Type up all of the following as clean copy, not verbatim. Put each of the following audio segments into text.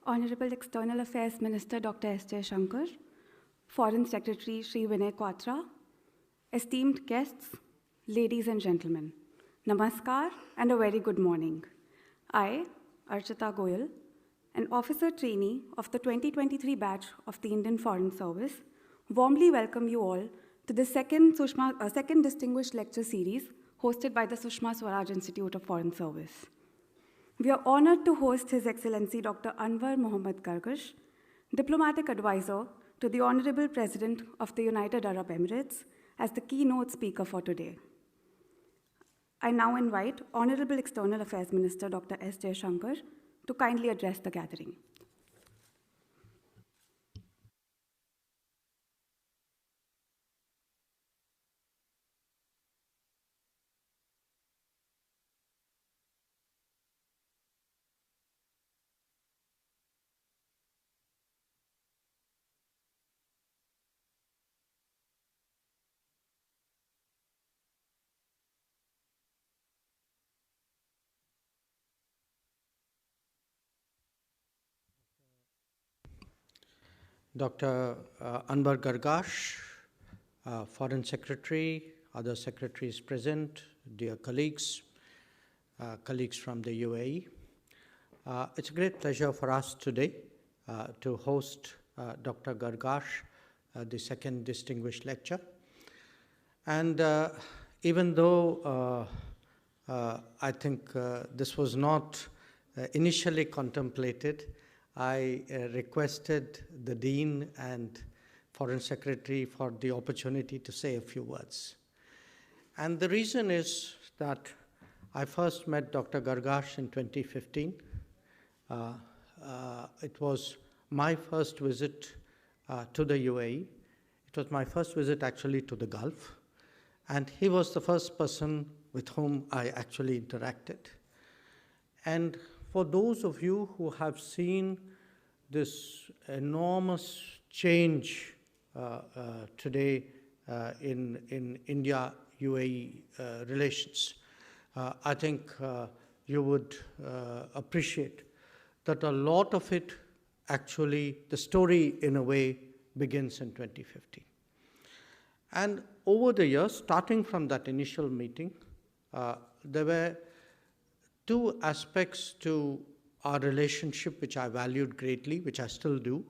Honorable External Affairs Minister Dr. S. Jaishankar, Foreign Secretary Sri Vinay Quatra, esteemed guests, ladies and gentlemen, Namaskar and a very good morning. I, Archita Goyal, an officer trainee of the 2023 batch of the Indian Foreign Service, warmly welcome you all to the second Distinguished Lecture Series hosted by the Sushma Swaraj Institute of Foreign Service. We are honored to host His Excellency Dr. Anwar Mohammed Gargash, Diplomatic Advisor to the Honorable President of the United Arab Emirates, as the keynote speaker for today. I now invite Honorable External Affairs Minister Dr. S. Jaishankar to kindly address the gathering. Dr. Anwar Gargash, Foreign Secretary, other secretaries present, dear colleagues, colleagues from the UAE. It's a great pleasure for us today to host Dr. Gargash, the second distinguished lecture. And even though I think this was not initially contemplated, I requested the Dean and Foreign Secretary for the opportunity to say a few words. And the reason is that I first met Dr. Gargash in 2015. It was my first visit to the UAE. It was my first visit actually to the Gulf. And he was the first person with whom I actually interacted. And for those of you who have seen this enormous change today in India-UAE relations, I think you would appreciate that a lot of it actually, the story in a way, begins in 2015. And over the years, starting from that initial meeting, there were two aspects to our relationship which I valued greatly, which I still do,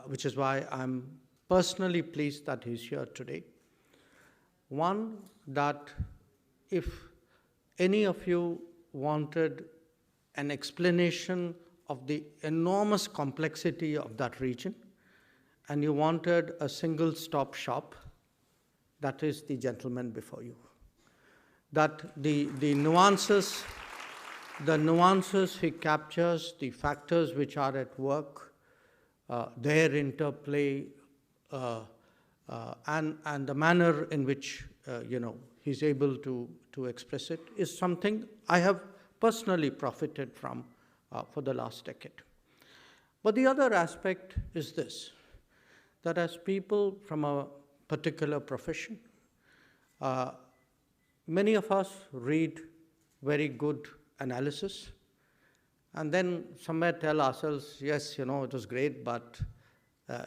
which is why I'm personally pleased that he's here today. One, that if any of you wanted an explanation of the enormous complexity of that region, and you wanted a single-stop shop, that is the gentleman before you. That the nuances he captures, the factors which are at work, their interplay, and the manner in which he's able to express it is something I have personally profited from for the last decade. But the other aspect is this, that as people from a particular profession, many of us read very good analysis, and then somewhere tell ourselves, yes, it was great, but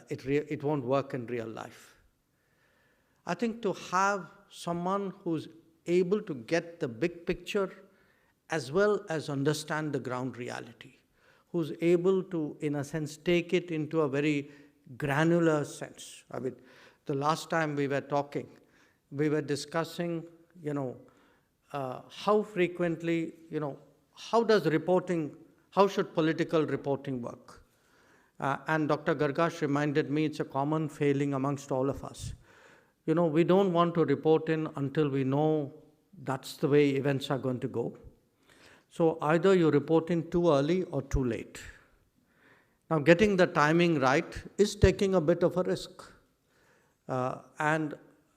it won't work in real life. I think to have someone who's able to get the big picture as well as understand the ground reality, who's able to, in a sense, take it into a very granular sense. I mean, the last time we were talking, we were discussing, how frequently, how should political reporting work? And Dr. Gargash reminded me it's a common failing amongst all of us. We don't want to report in until we know that's the way events are going to go. So either you report in too early or too late. Now, getting the timing right is taking a bit of a risk. And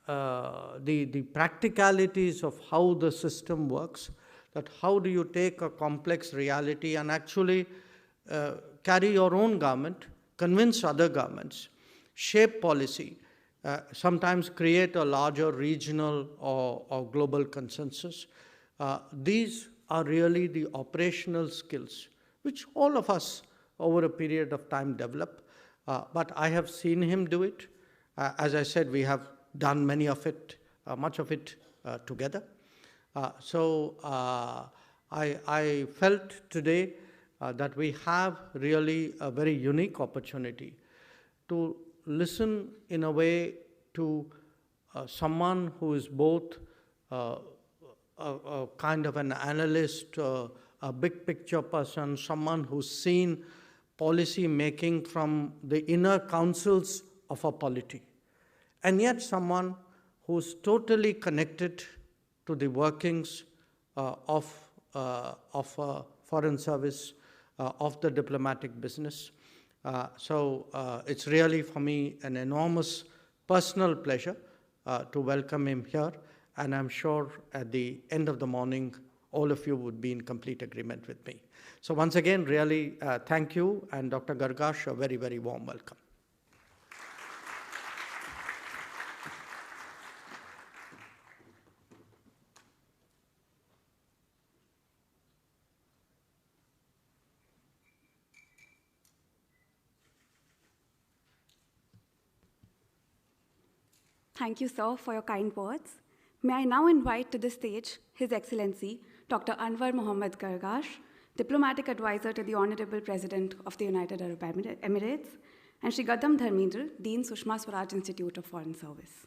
the practicalities of how the system works, that how do you take a complex reality and actually carry your own government, convince other governments, shape policy, sometimes create a larger regional or global consensus. These are really the operational skills which all of us over a period of time develop, but I have seen him do it. As I said, we have done much of it together. I felt today that we have really a very unique opportunity to listen in a way to someone who is both a kind of an analyst, a big picture person, someone who's seen policy making from the inner councils of a polity, and yet someone who's totally connected to the workings of foreign service, of the diplomatic business. It's really for me an enormous personal pleasure to welcome him here, and I'm sure at the end of the morning, all of you would be in complete agreement with me. So once again, really thank you, and Dr. Gargash, a very, very warm welcome. Thank you, sir, for your kind words. May I now invite to the stage His Excellency, Dr. Anwar Mohammed Gargash, Diplomatic Advisor to the Honorable President of the United Arab Emirates, and Shri Gautam Dharmendra, Dean Sushma Swaraj Institute of Foreign Service.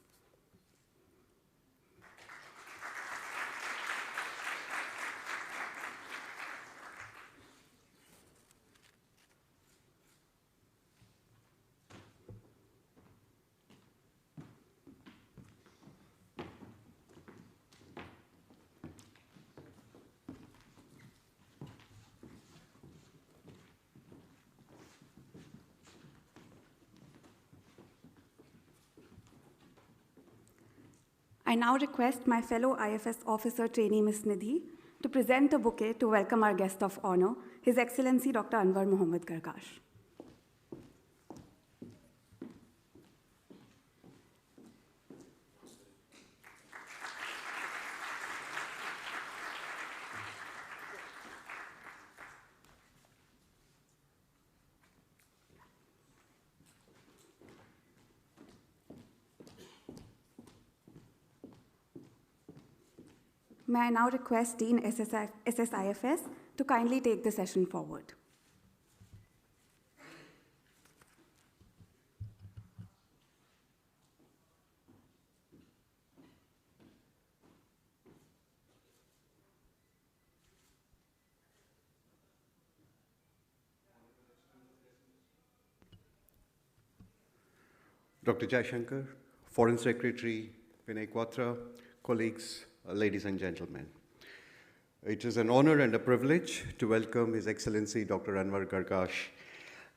I now request my fellow IFS officer trainee, Ms. Nidhi, to present a bouquet to welcome our guest of honor, His Excellency Dr. Anwar Mohammed Gargash. May I now request Dean SSIFS to kindly take the session forward. Dr. Jaishankar, Foreign Secretary Vinay Quatra, colleagues, ladies and gentlemen. It is an honor and a privilege to welcome His Excellency Dr. Anwar Gargash,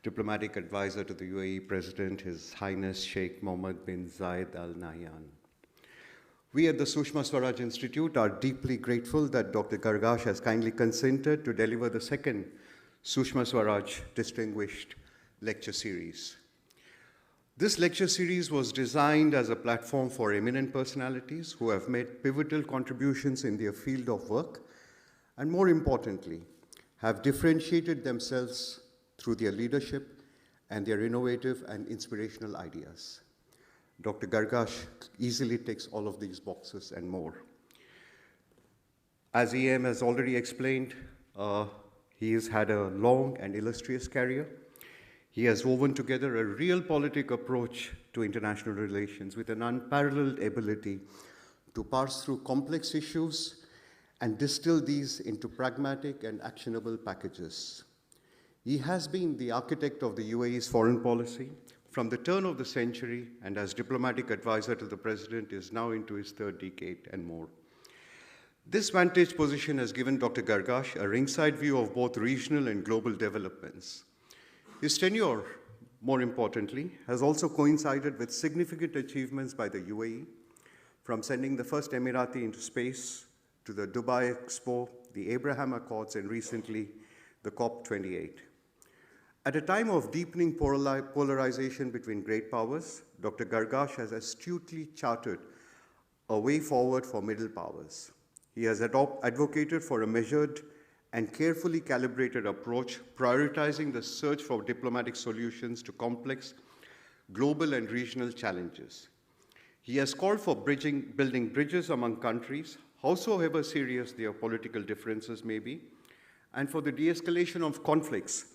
Diplomatic Advisor to the UAE President, His Highness Sheikh Mohammed bin Zayed Al Nahyan. We at the Sushma Swaraj Institute are deeply grateful that Dr. Gargash has kindly consented to deliver the second Sushma Swaraj Distinguished Lecture Series. This lecture series was designed as a platform for eminent personalities who have made pivotal contributions in their field of work and, more importantly, have differentiated themselves through their leadership and their innovative and inspirational ideas. Dr. Gargash easily ticks all of these boxes and more. As EAM has already explained, he has had a long and illustrious career. He has woven together a realpolitik approach to international relations with an unparalleled ability to parse through complex issues and distill these into pragmatic and actionable packages. He has been the architect of the UAE's foreign policy from the turn of the century, and as diplomatic advisor to the president is now into his third decade and more. This vantage position has given Dr. Gargash a ringside view of both regional and global developments. His tenure, more importantly, has also coincided with significant achievements by the UAE, from sending the first Emirati into space to the Dubai Expo, the Abraham Accords, and recently the COP28. At a time of deepening polarization between great powers, Dr. Gargash has astutely charted a way forward for middle powers. He has advocated for a measured and carefully calibrated approach, prioritizing the search for diplomatic solutions to complex global and regional challenges. He has called for building bridges among countries, howsoever serious their political differences may be, and for the de-escalation of conflicts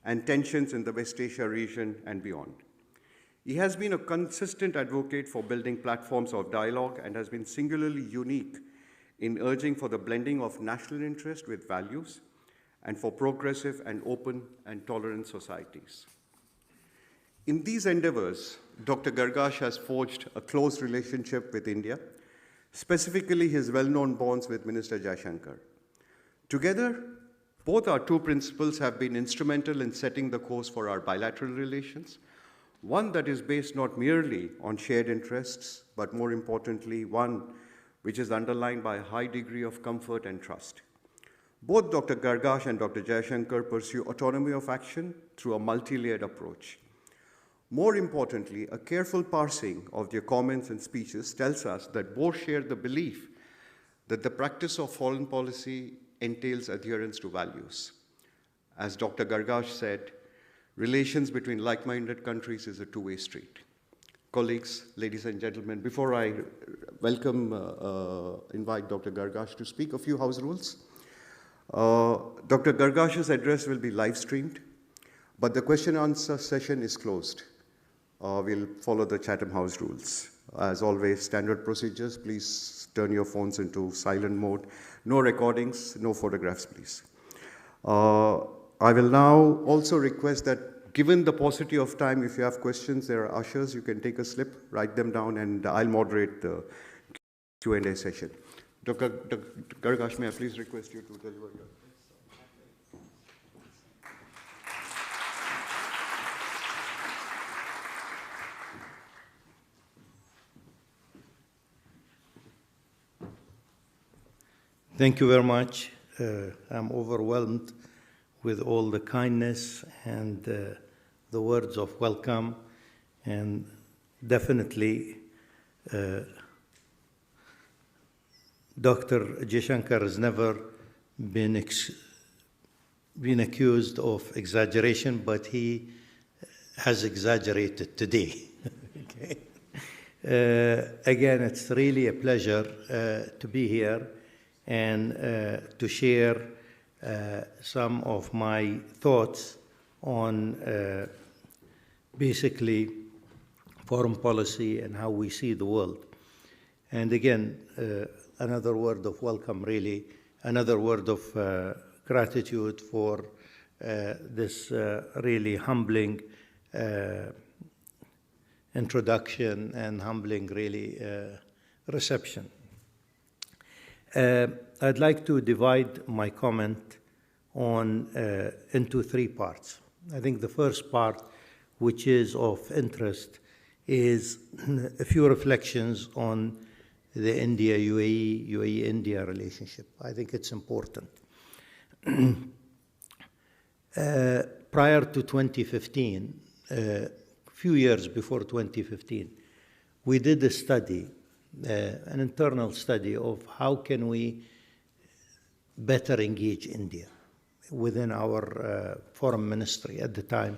and tensions in the West Asia region and beyond. He has been a consistent advocate for building platforms of dialogue and has been singularly unique in urging for the blending of national interest with values and for progressive and open and tolerant societies. In these endeavors, Dr. Gargash has forged a close relationship with India, specifically his well-known bonds with Minister Jaishankar. Together, both our two principals have been instrumental in setting the course for our bilateral relations, one that is based not merely on shared interests, but more importantly, one which is underlined by a high degree of comfort and trust. Both Dr. Gargash and Dr. Jaishankar pursue autonomy of action through a multi-layered approach. More importantly, a careful parsing of their comments and speeches tells us that both share the belief that the practice of foreign policy entails adherence to values. As Dr. Gargash said, relations between like-minded countries is a two-way street. Colleagues, ladies and gentlemen, before I invite Dr. Gargash to speak, a few house rules. Dr. Gargash's address will be live streamed, but the question and answer session is closed. We'll follow the Chatham House rules. As always, standard procedures, please turn your phones into silent mode. No recordings, no photographs, please. I will now also request that, given the paucity of time, if you have questions, there are ushers, you can take a slip, write them down, and I'll moderate the Q&A session. Dr. Gargash, may I please request you to deliver your... Thank you very much. I'm overwhelmed with all the kindness and the words of welcome, and definitely Dr. Jaishankar has never been accused of exaggeration, but he has exaggerated today. Okay. Again, it's really a pleasure to be here and to share some of my thoughts on basically foreign policy and how we see the world. And again, another word of welcome, really, another word of gratitude for this really humbling introduction and humbling, really, reception. I'd like to divide my comment on into three parts. I think the first part, which is of interest, is a few reflections on the India-UAE, UAE-India relationship. I think it's important. Prior to 2015, a few years before 2015, we did a study, an internal study of how can we better engage India within our foreign ministry. At the time,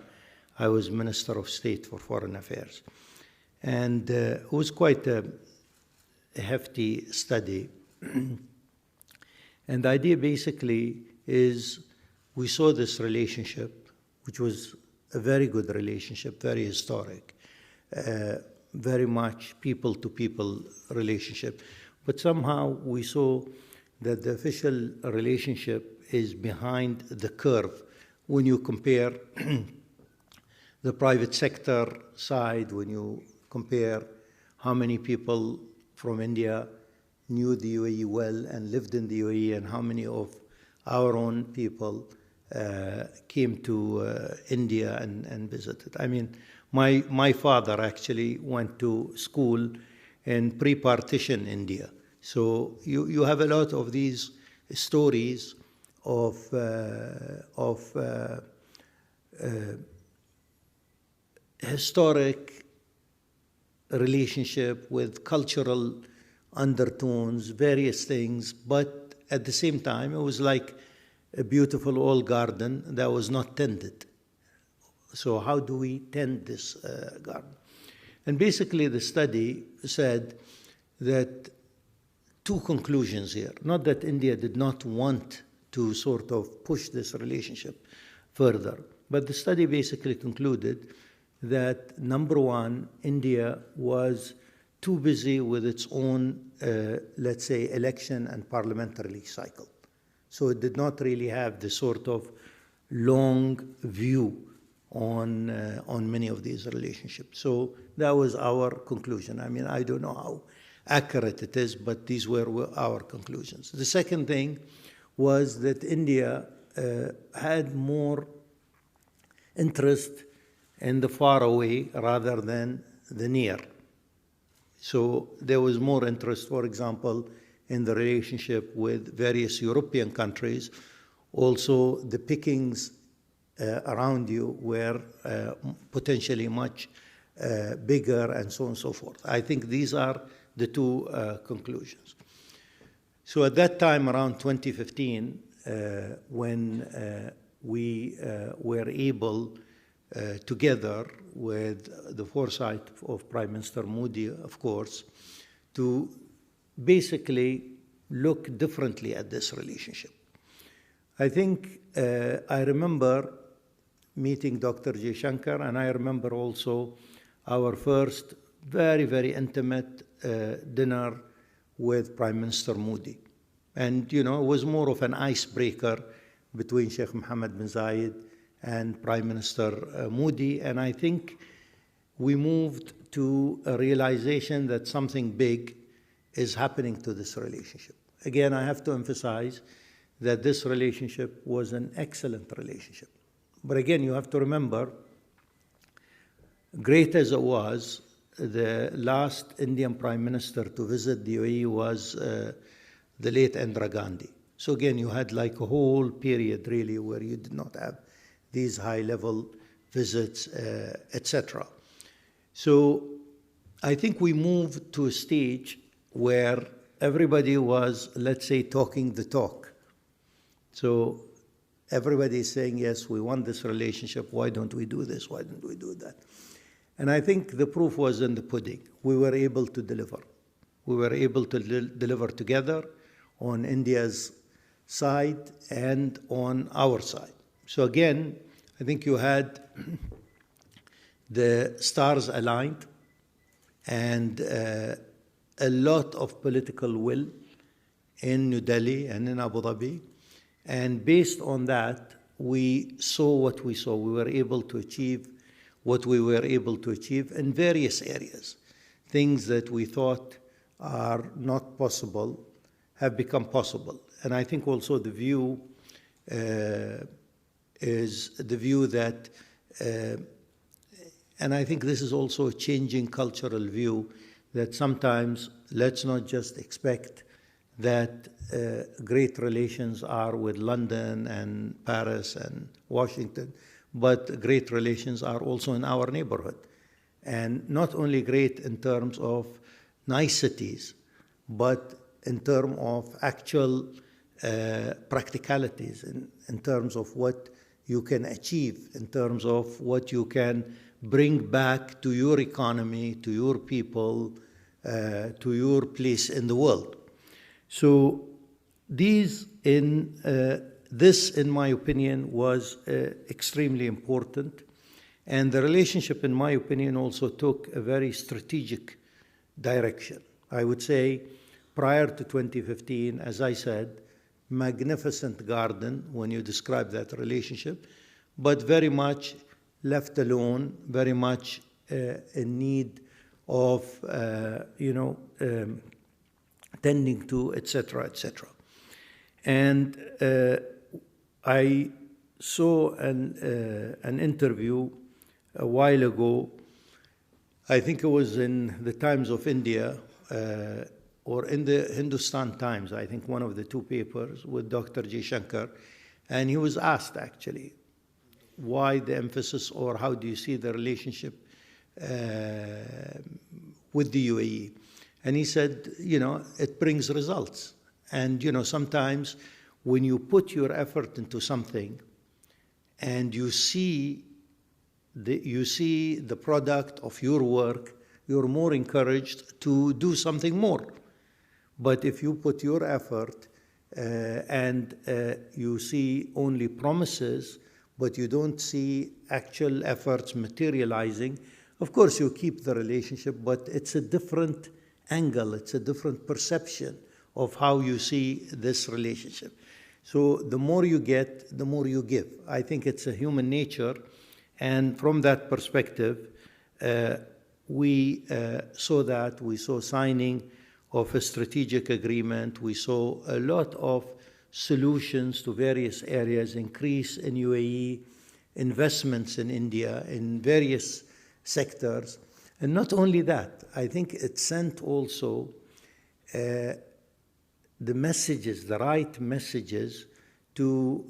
I was Minister of State for Foreign Affairs. And it was quite a hefty study. And the idea basically is we saw this relationship, which was a very good relationship, very historic, very much people-to-people relationship. But somehow we saw that the official relationship is behind the curve when you compare the private sector side, when you compare how many people from India knew the UAE well and lived in the UAE, and how many of our own people came to India and visited. I mean, my father actually went to school in pre-partition India. So you have a lot of these stories of historic relationship with cultural undertones, various things, but at the same time, it was like a beautiful old garden that was not tended. So how do we tend this garden? And basically the study said that two conclusions here. Not that India did not want to sort of push this relationship further, but the study basically concluded that, number one, India was too busy with its own, let's say, election and parliamentary cycle. So it did not really have the sort of long view on many of these relationships. So that was our conclusion. I mean, I don't know how accurate it is, but these were our conclusions. The second thing was that India had more interest in the far away rather than the near. So there was more interest, for example, in the relationship with various European countries. Also, the pickings around you were potentially much bigger, and so on and so forth. I think these are the two conclusions. So at that time, around 2015, when we were able, together with the foresight of Prime Minister Modi, of course, to basically look differently at this relationship. I think I remember meeting Dr. Jaishankar, and I remember also our first very, very intimate dinner with Prime Minister Modi. And, you know, it was more of an icebreaker between Sheikh Mohammed bin Zayed and Prime Minister Modi. And I think we moved to a realization that something big is happening to this relationship. Again, I have to emphasize that this relationship was an excellent relationship. But again, you have to remember, great as it was, the last Indian Prime Minister to visit the UAE was the late Indira Gandhi. So again, you had like a whole period really where you did not have these high-level visits, etc. So I think we moved to a stage where everybody was, let's say, talking the talk. So everybody is saying, yes, we want this relationship. Why don't we do this? Why don't we do that? And I think the proof was in the pudding. We were able to deliver. We were able to deliver together on India's side and on our side. So again, I think you had the stars aligned and a lot of political will in New Delhi and in Abu Dhabi. And based on that, we saw what we saw. We were able to achieve what we were able to achieve in various areas. Things that we thought are not possible have become possible. And I think also the view is the view that, and I think this is also a changing cultural view, that sometimes let's not just expect that great relations are with London and Paris and Washington, but great relations are also in our neighborhood. And not only great in terms of niceties, but in terms of actual practicalities, in terms of what you can achieve, in terms of what you can bring back to your economy, to your people, to your place in the world. So this, in my opinion, was extremely important. And the relationship, in my opinion, also took a very strategic direction. I would say prior to 2015, as I said, magnificent garden when you describe that relationship, but very much left alone, very much in need of, tending to, etc., etc. And I saw an interview a while ago, I think it was in the Times of India, or in the Hindustan Times, I think one of the two papers, with Dr. Jaishankar, and he was asked actually, why the emphasis, or how do you see the relationship with the UAE? And he said, it brings results. And, sometimes when you put your effort into something and you see the product of your work, you're more encouraged to do something more. But if you put your effort and you see only promises, but you don't see actual efforts materializing, of course you keep the relationship, but it's a different angle, it's a different perception of how you see this relationship. So the more you get, the more you give. I think it's a human nature, and from that perspective, we saw that. We saw signing of a strategic agreement. We saw a lot of solutions to various areas, increase in UAE, investments in India, in various sectors. And not only that, I think it sent also the messages, the right messages to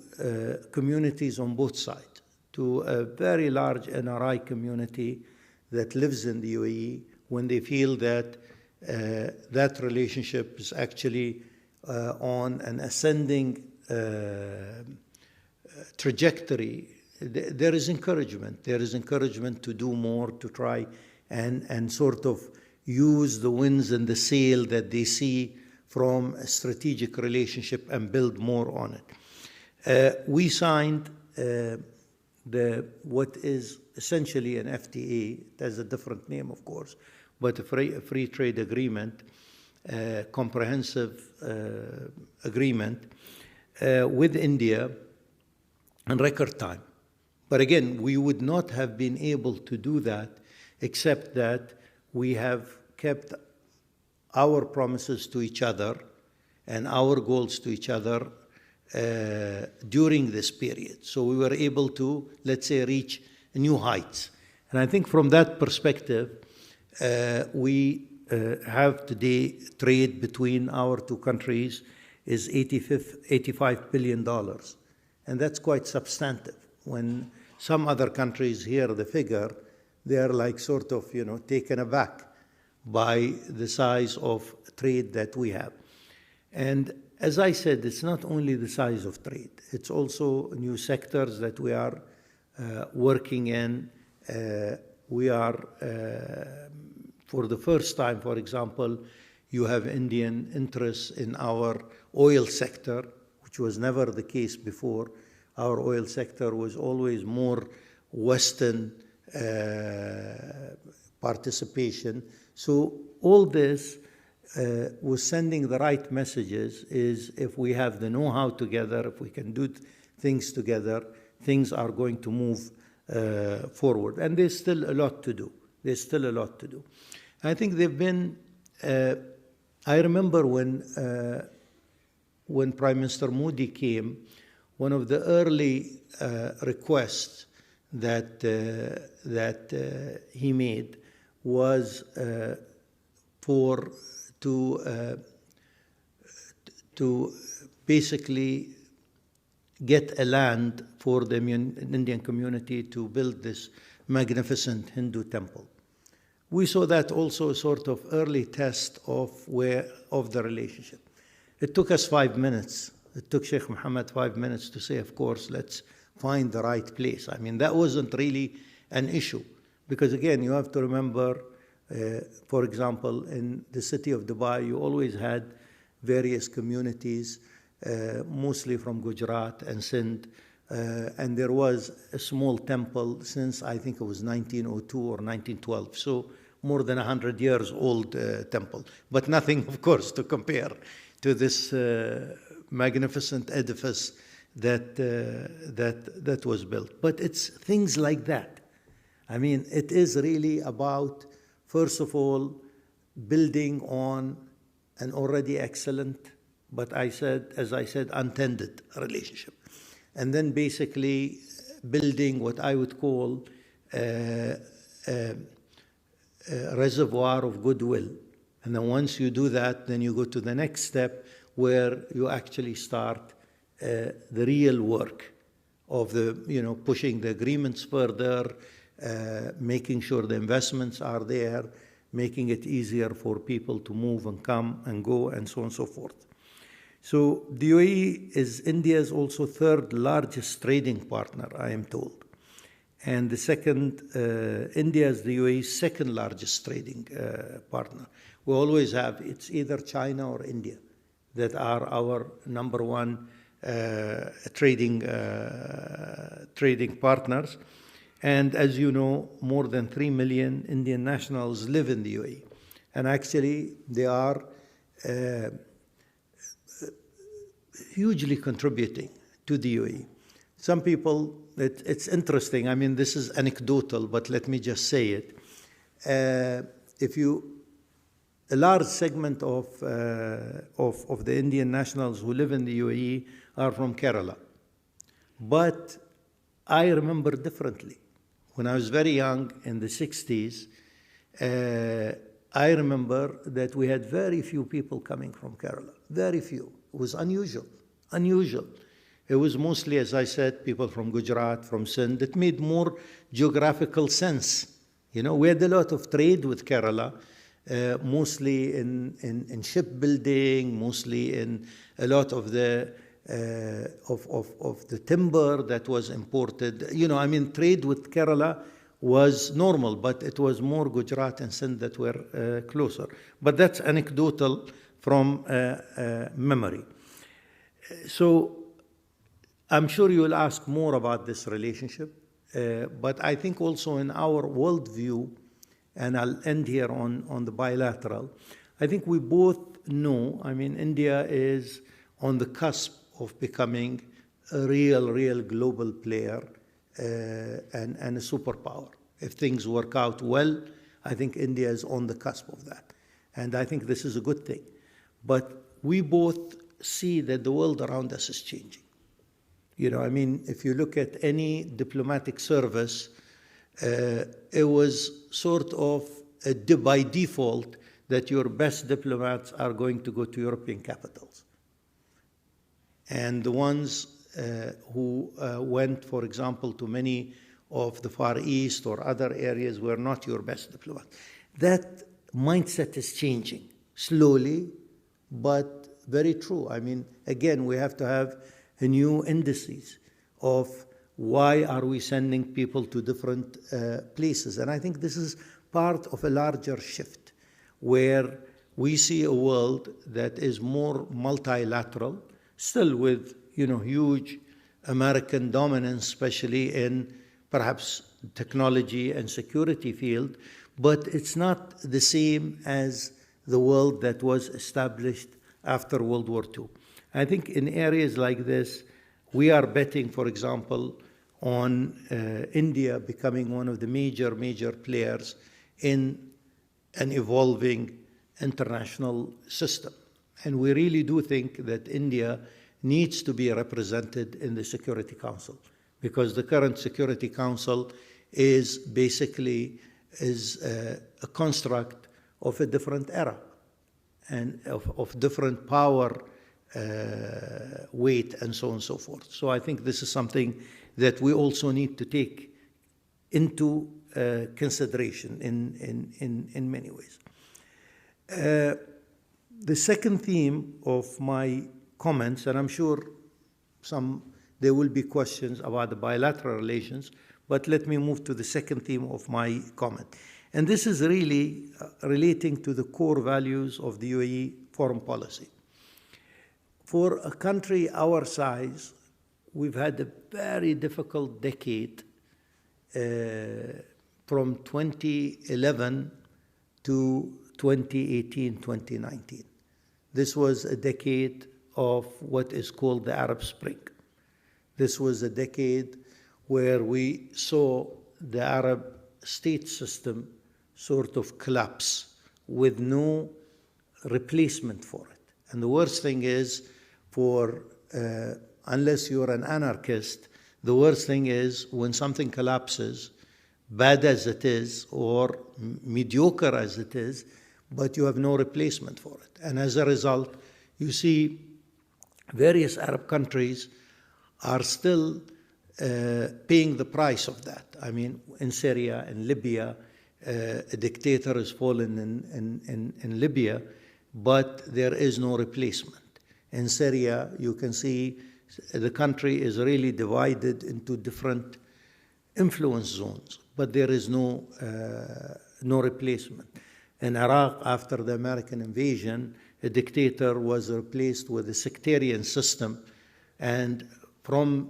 communities on both sides, to a very large NRI community that lives in the UAE, when they feel that that relationship is actually on an ascending trajectory. There is encouragement. There is encouragement to do more, to try and sort of use the winds and the sail that they see from a strategic relationship and build more on it. We signed what is essentially an FTA. It has a different name, of course, but a free trade agreement, comprehensive agreement with India in record time. But again, we would not have been able to do that except that we have kept our promises to each other and our goals to each other during this period. So we were able to, let's say, reach new heights. And I think from that perspective, we have today trade between our two countries is $85 billion. And that's quite substantive. When some other countries hear the figure, they are like sort of, taken aback by the size of trade that we have. And as I said, it's not only the size of trade, it's also new sectors that we are working in. We are, for the first time, for example, you have Indian interests in our oil sector, which was never the case before. Our oil sector was always more Western participation. So all this was sending the right messages. Is if we have the know-how together, if we can do things together, things are going to move forward. And there's still a lot to do. There's still a lot to do. I think they've been, I remember when Prime Minister Modi came, one of the early requests that he made was to basically get a land for the Indian community to build this magnificent Hindu temple. We saw that also a sort of early test of the relationship. It took us 5 minutes. It took Sheikh Mohammed 5 minutes to say, of course, let's find the right place. I mean, that wasn't really an issue. Because again, you have to remember, for example, in the city of Dubai, you always had various communities, mostly from Gujarat and Sindh, and there was a small temple since I think it was 1902 or 1912, so more than 100 years old temple, but nothing, of course, to compare to this magnificent edifice that was built. But it's things like that. I mean, it is really about, first of all, building on an already excellent, but as I said, untended relationship. And then basically building what I would call a reservoir of goodwill. And then once you do that, then you go to the next step where you actually start the real work of pushing the agreements further, making sure the investments are there, making it easier for people to move and come and go, and so on and so forth. So the UAE is India's also third largest trading partner, I am told. And the second, India is the UAE's second largest trading partner. We always have, it's either China or India that are our number one trading partners. And as you know, more than 3 million Indian nationals live in the UAE. And actually, they are hugely contributing to the UAE. Some people, it's interesting, I mean, this is anecdotal, but let me just say it. A large segment of the Indian nationals who live in the UAE are from Kerala. But I remember differently. When I was very young, in the 60s, I remember that we had very few people coming from Kerala, very few. It was unusual. It was mostly, as I said, people from Gujarat, from Sindh. It made more geographical sense. You know, we had a lot of trade with Kerala, mostly in shipbuilding, mostly in a lot of the timber that was imported. You know, I mean, trade with Kerala was normal, but it was more Gujarat and Sindh that were closer. But that's anecdotal from memory. So I'm sure you will ask more about this relationship, but I think also in our worldview, and I'll end here on the bilateral, I think we both know, I mean, India is on the cusp of becoming a real global player and a superpower. If things work out well, I think India is on the cusp of that. And I think this is a good thing. But we both see that the world around us is changing. You know, I mean, if you look at any diplomatic service, it was sort of by default that your best diplomats are going to go to European capitals. And the ones who went, for example, to many of the Far East or other areas were not your best diplomats. That mindset is changing slowly, but very true. I mean, again, we have to have a new indices of why are we sending people to different places. And I think this is part of a larger shift where we see a world that is more multilateral, still with, you know, huge American dominance, especially in perhaps technology and security field, but it's not the same as the world that was established after World War II. I think in areas like this, we are betting, for example, on India becoming one of the major players in an evolving international system. And we really do think that India needs to be represented in the Security Council, because the current Security Council is basically a construct of a different era and of different power weight and so on and so forth. So I think this is something that we also need to take into consideration in many ways. The second theme of my comments, and I'm sure there will be questions about the bilateral relations, but let me move to the second theme of my comment. And this is really relating to the core values of the UAE foreign policy. For a country our size, we've had a very difficult decade from 2011 to 2018, 2019. This was a decade of what is called the Arab Spring. This was a decade where we saw the Arab state system sort of collapse with no replacement for it. And the worst thing is, unless you're an anarchist, the worst thing is when something collapses, bad as it is or mediocre as it is, but you have no replacement for it. And as a result, you see various Arab countries are still paying the price of that. I mean, in Syria, in Libya, a dictator has fallen in Libya, but there is no replacement. In Syria, you can see the country is really divided into different influence zones, but there is no replacement. In Iraq, after the American invasion, a dictator was replaced with a sectarian system, and from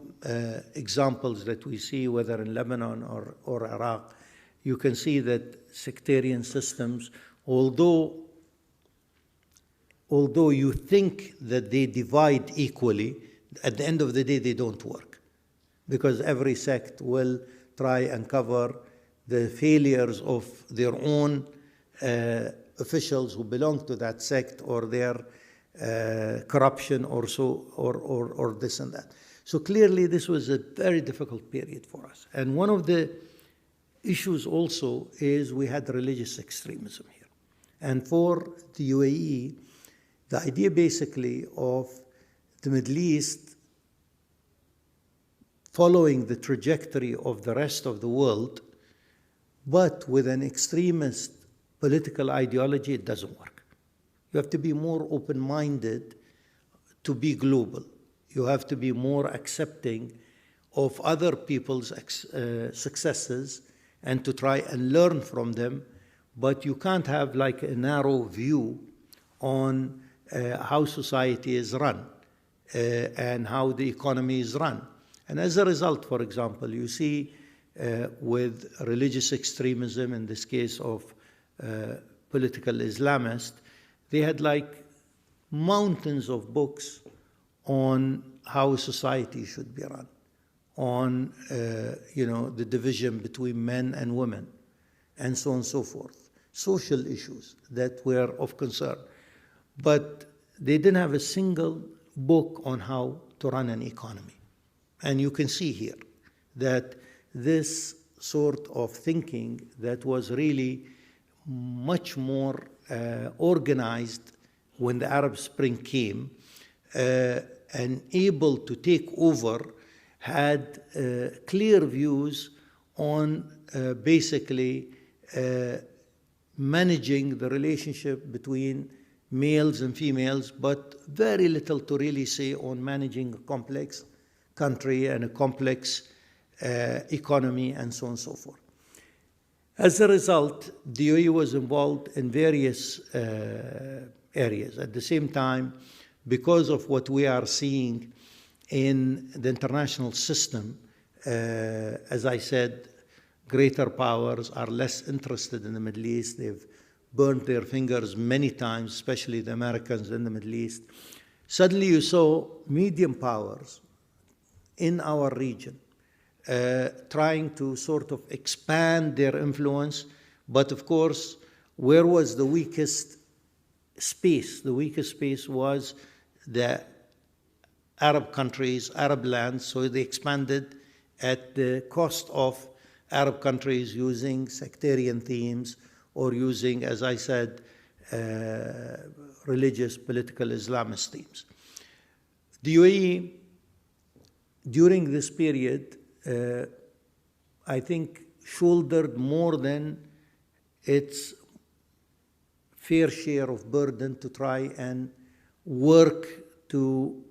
examples that we see, whether in Lebanon or Iraq, you can see that sectarian systems, although you think that they divide equally, at the end of the day, they don't work. Because every sect will try and cover the failures of their own officials who belong to that sect, or their corruption, or this and that. So clearly, this was a very difficult period for us. And one of the issues also is we had religious extremism here. And for the UAE, the idea basically of the Middle East following the trajectory of the rest of the world, but with an extremist political ideology, it doesn't work. You have to be more open-minded to be global. You have to be more accepting of other people's successes and to try and learn from them, but you can't have like a narrow view on how society is run and how the economy is run. And as a result, for example, you see with religious extremism, in this case of political Islamists, they had like mountains of books on how society should be run, on the division between men and women, and so on and so forth. Social issues that were of concern. But they didn't have a single book on how to run an economy. And you can see here that this sort of thinking that was really much more organized when the Arab Spring came and able to take over, had clear views on basically managing the relationship between males and females, but very little to really say on managing a complex country and a complex economy, and so on and so forth. As a result, the UAE was involved in various areas. At the same time, because of what we are seeing in the international system, as I said, greater powers are less interested in the Middle East. They've burned their fingers many times, especially the Americans in the Middle East. Suddenly you saw medium powers in our region trying to sort of expand their influence. But of course, where was the weakest space? The weakest space was the Arab countries, Arab lands, so they expanded at the cost of Arab countries using sectarian themes or using, as I said, religious, political Islamist themes. The UAE, during this period, I think, shouldered more than its fair share of burden to try and work to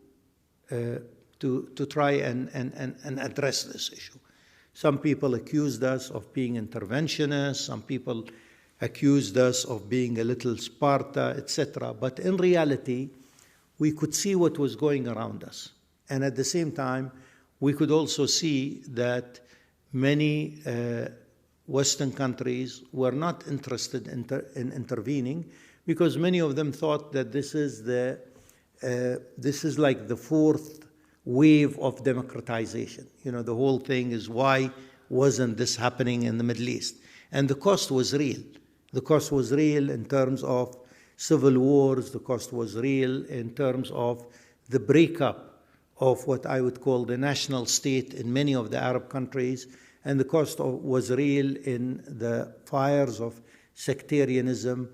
try and address this issue. Some people accused us of being interventionists, some people accused us of being a little Sparta, etc. But in reality, we could see what was going around us. And at the same time, we could also see that many Western countries were not interested in intervening, because many of them thought that this is like the fourth wave of democratization. You know, the whole thing is, why wasn't this happening in the Middle East? And the cost was real. The cost was real in terms of civil wars. The cost was real in terms of the breakup of what I would call the national state in many of the Arab countries. And the cost was real in the fires of sectarianism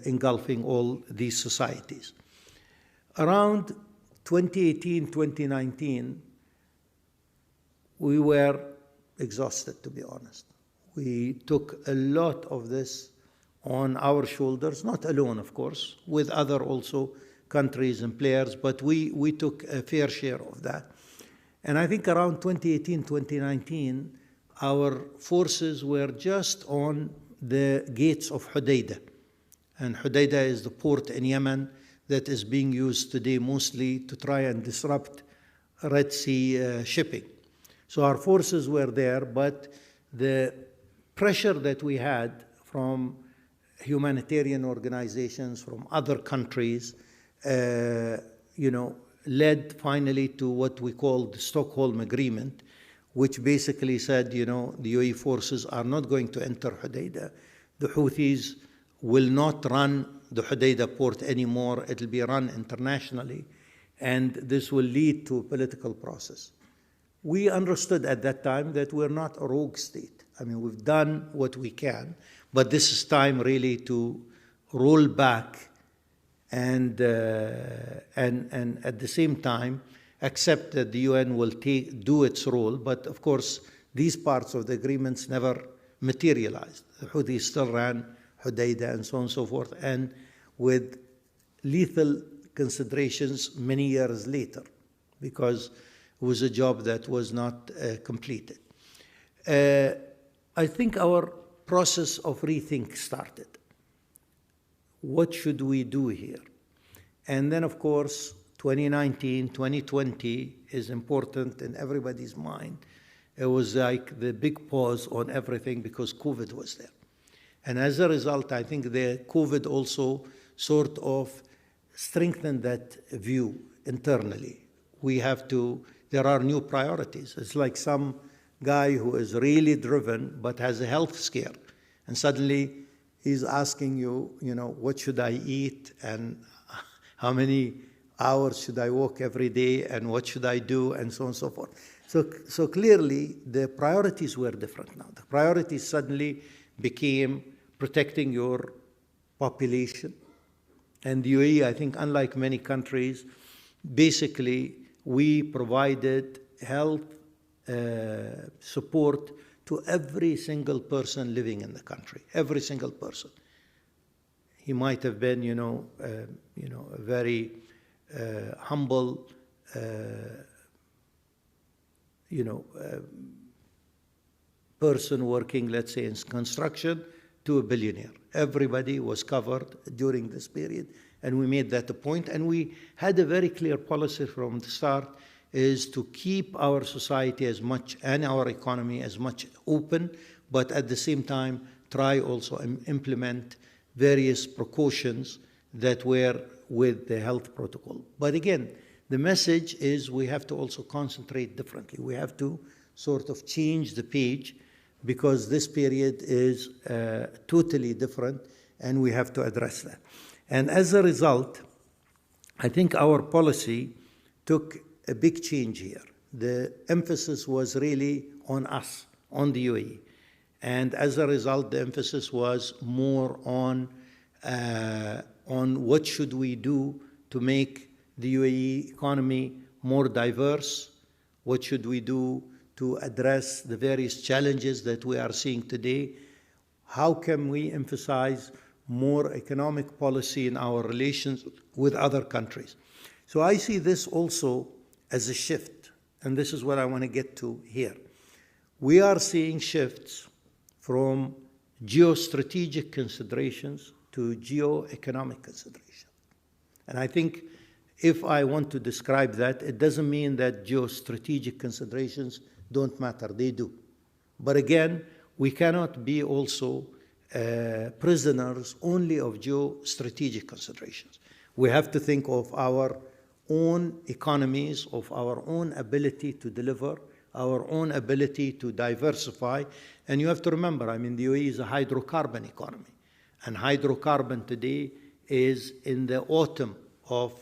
engulfing all these societies. Around 2018, 2019, we were exhausted, to be honest. We took a lot of this on our shoulders, not alone, of course, with other also countries and players, but we took a fair share of that. And I think around 2018, 2019, our forces were just on the gates of Hodeidah. And Hodeidah is the port in Yemen that is being used today mostly to try and disrupt Red Sea shipping. So our forces were there, but the pressure that we had from humanitarian organizations, from other countries, led finally to what we call the Stockholm Agreement, which basically said, the UAE forces are not going to enter Hodeidah. The Houthis will not run the Hodeidah port anymore. It will be run internationally, and this will lead to a political process. We understood at that time that we're not a rogue state. I mean, we've done what we can, but this is time really to roll back and at the same time accept that the UN will do its role. But of course, these parts of the agreements never materialized. The Houthis still ran Hodeidah and so on and so forth, and with lethal considerations many years later, because it was a job that was not completed. I think our process of rethink started. What should we do here? And then, of course, 2019, 2020 is important in everybody's mind. It was like the big pause on everything because COVID was there. And as a result, I think the COVID also sort of strengthened that view internally. There are new priorities. It's like some guy who is really driven but has a health scare. And suddenly he's asking you, what should I eat and how many hours should I walk every day and what should I do and so on and so forth. So clearly the priorities were different now. The priorities suddenly became protecting your population. And the UAE, I think, unlike many countries, basically we provided health support to every single person living in the country, every single person. He might have been, a very humble, person working, let's say, in construction, to a billionaire. Everybody was covered during this period, and we made that a point. And we had a very clear policy from the start, is to keep our society as much and our economy as much open, but at the same time try also and implement various precautions that were with the health protocol. But again, the message is we have to also concentrate differently. We have to sort of change the page because this period is totally different and we have to address that. And as a result, I think our policy took a big change here. The emphasis was really on us, on the UAE. And as a result, the emphasis was more on what should we do to make the UAE economy more diverse, what should we do to address the various challenges that we are seeing today, how can we emphasize more economic policy in our relations with other countries. So I see this also as a shift, and this is what I want to get to here. We are seeing shifts from geostrategic considerations to geoeconomic considerations. And I think if I want to describe that, it doesn't mean that geostrategic considerations don't matter, they do. But again, we cannot be also prisoners only of geostrategic considerations. We have to think of our own economies, of our own ability to deliver, our own ability to diversify. And you have to remember, I mean, the UAE is a hydrocarbon economy. And hydrocarbon today is in the autumn of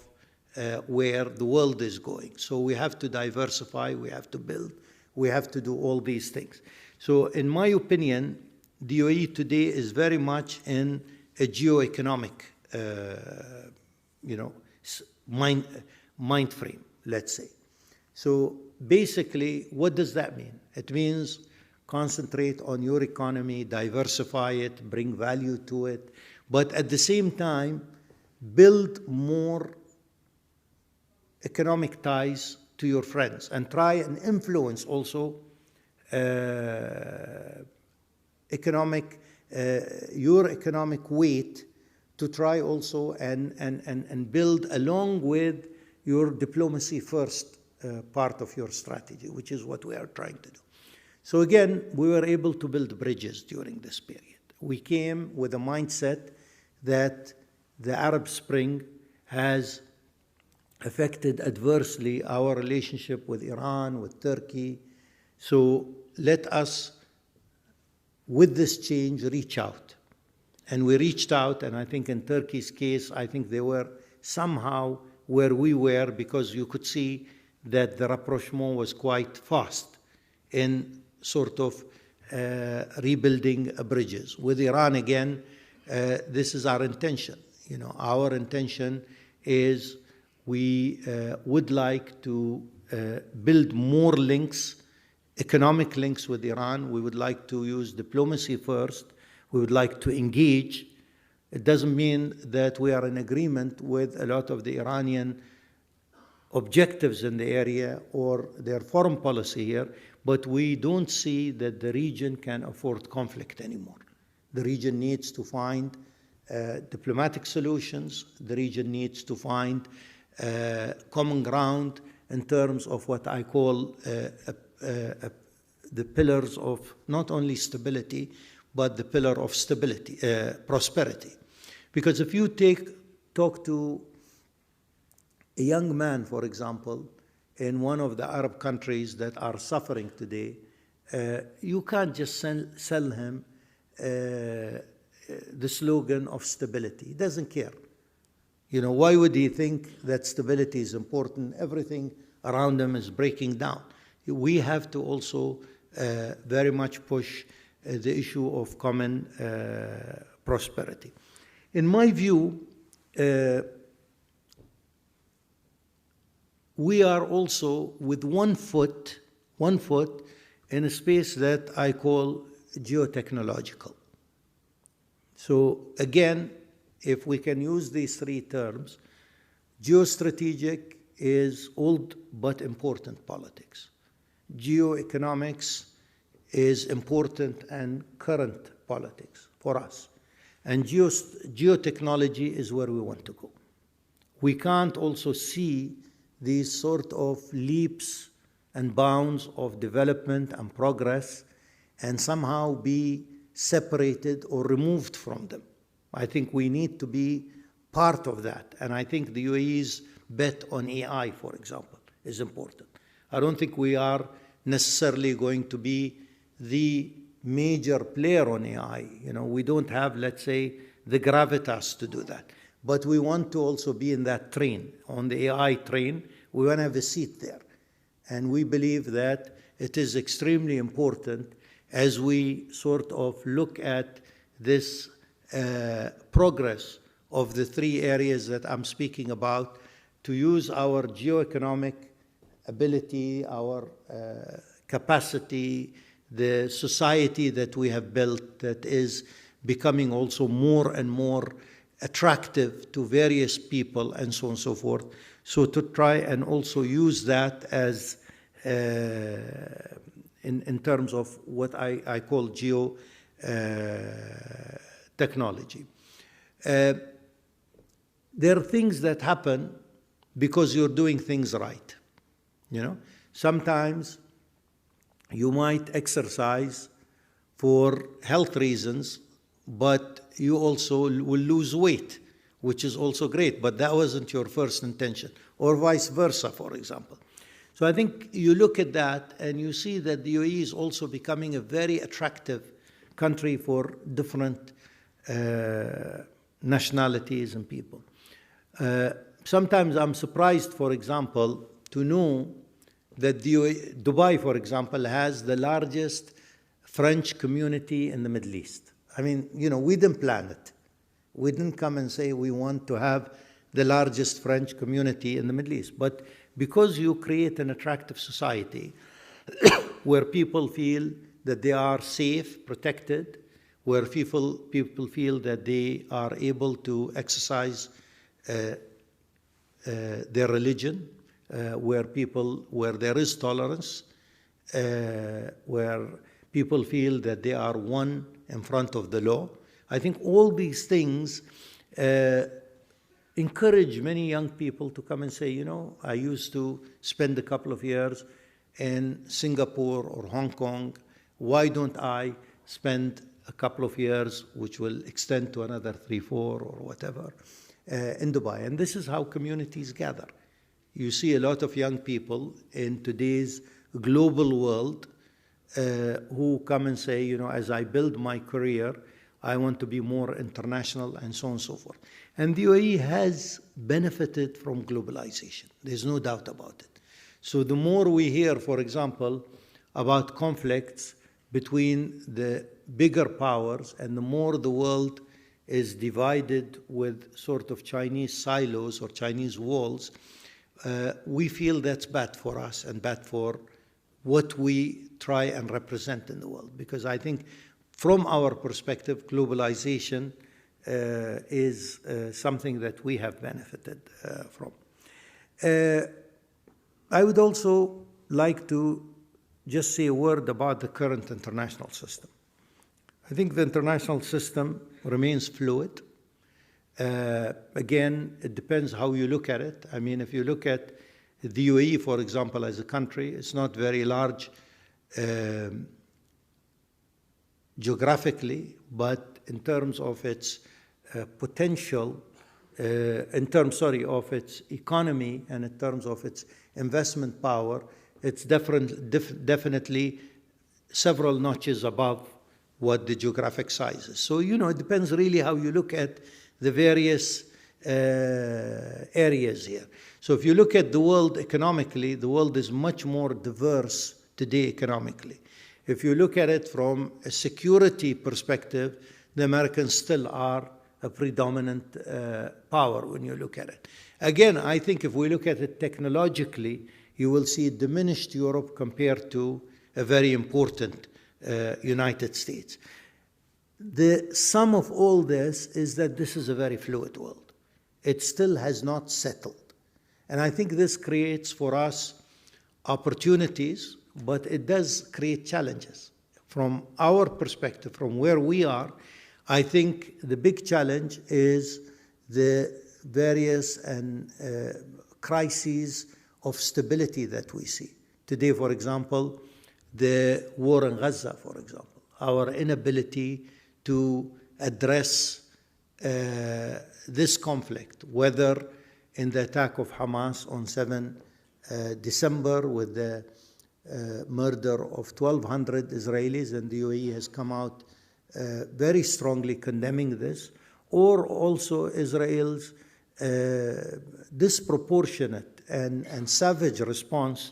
where the world is going. So we have to diversify, we have to build, we have to do all these things. So in my opinion, the UAE today is very much in a geoeconomic mind frame, let's say. So basically, what does that mean? It means concentrate on your economy, diversify it, bring value to it, but at the same time, build more economic ties to your friends and try and influence also your economic weight to try also and build along with your diplomacy first part of your strategy, which is what we are trying to do. So again, we were able to build bridges during this period. We came with a mindset that the Arab Spring has affected adversely our relationship with Iran, with Turkey. So let us, with this change, reach out. And we reached out, and I think in Turkey's case, I think they were somehow where we were, because you could see that the rapprochement was quite fast in sort of rebuilding bridges. With Iran, again, this is our intention. You know, our intention is we would like to build more links, economic links with Iran. We would like to use diplomacy first. We would like to engage. It doesn't mean that we are in agreement with a lot of the Iranian objectives in the area or their foreign policy here, but we don't see that the region can afford conflict anymore. The region needs to find diplomatic solutions. The region needs to find common ground in terms of what I call the pillars of not only stability, but the pillar of stability, prosperity. Because if you talk to a young man, for example, in one of the Arab countries that are suffering today, you can't just sell him the slogan of stability. He doesn't care. You know, why would he think that stability is important? Everything around him is breaking down. We have to also very much push the issue of common prosperity. In my view, we are also with one foot in a space that I call geotechnological. So again, if we can use these three terms, geostrategic is old but important politics. Geoeconomics is important and current politics for us. And geotechnology is where we want to go. We can't also see these sort of leaps and bounds of development and progress and somehow be separated or removed from them. I think we need to be part of that. And I think the UAE's bet on AI, for example, is important. I don't think we are necessarily going to be the major player on AI. You know, we don't have, let's say, the gravitas to do that. But we want to also be in that train, on the AI train. We want to have a seat there. And we believe that it is extremely important as we sort of look at this progress of the three areas that I'm speaking about, to use our geoeconomic ability, our capacity, the society that we have built that is becoming also more and more attractive to various people and so on and so forth. So to try and also use that as in terms of what I call technology. There are things that happen because you're doing things right. You know, sometimes you might exercise for health reasons, but you also will lose weight, which is also great, but that wasn't your first intention, or vice versa, for example. So I think you look at that and you see that the UAE is also becoming a very attractive country for different nationalities and people. Sometimes I'm surprised, for example, to know that Dubai, for example, has the largest French community in the Middle East. I mean, you know, we didn't plan it. We didn't come and say we want to have the largest French community in the Middle East. But because you create an attractive society where people feel that they are safe, protected, where people feel that they are able to exercise their religion, where there is tolerance, where people feel that they are one in front of the law. I think all these things encourage many young people to come and say, you know, I used to spend a couple of years in Singapore or Hong Kong. Why don't I spend a couple of years, which will extend to another 3, 4, or whatever, in Dubai? And this is how communities gather. You see a lot of young people in today's global world who come and say, you know, as I build my career, I want to be more international, and so on and so forth. And the UAE has benefited from globalization. There's no doubt about it. So the more we hear, for example, about conflicts between the bigger powers, and the more the world is divided with sort of Chinese silos or Chinese walls, we feel that's bad for us and bad for what we try and represent in the world. Because I think from our perspective, globalization is something that we have benefited from. I would also like to just say a word about the current international system. I think the international system remains fluid. Again, it depends how you look at it. I mean, if you look at the UAE, for example, as a country, it's not very large geographically, but in terms of its potential, of its economy, and in terms of its investment power, it's definitely several notches above what the geographic size is. So, you know, it depends really how you look at the various areas here. So if you look at the world economically, the world is much more diverse today economically. If you look at it from a security perspective, the Americans still are a predominant power when you look at it. Again, I think if we look at it technologically, you will see diminished Europe compared to a very important United States. The sum of all this is that this is a very fluid world. It still has not settled. And I think this creates for us opportunities, but it does create challenges. From our perspective, from where we are, I think the big challenge is the various crises of stability that we see. Today, for example, the war in Gaza, for example, our inability to address this conflict, whether in the attack of Hamas on 7 December with the murder of 1,200 Israelis, and the UAE has come out very strongly condemning this, or also Israel's disproportionate and savage response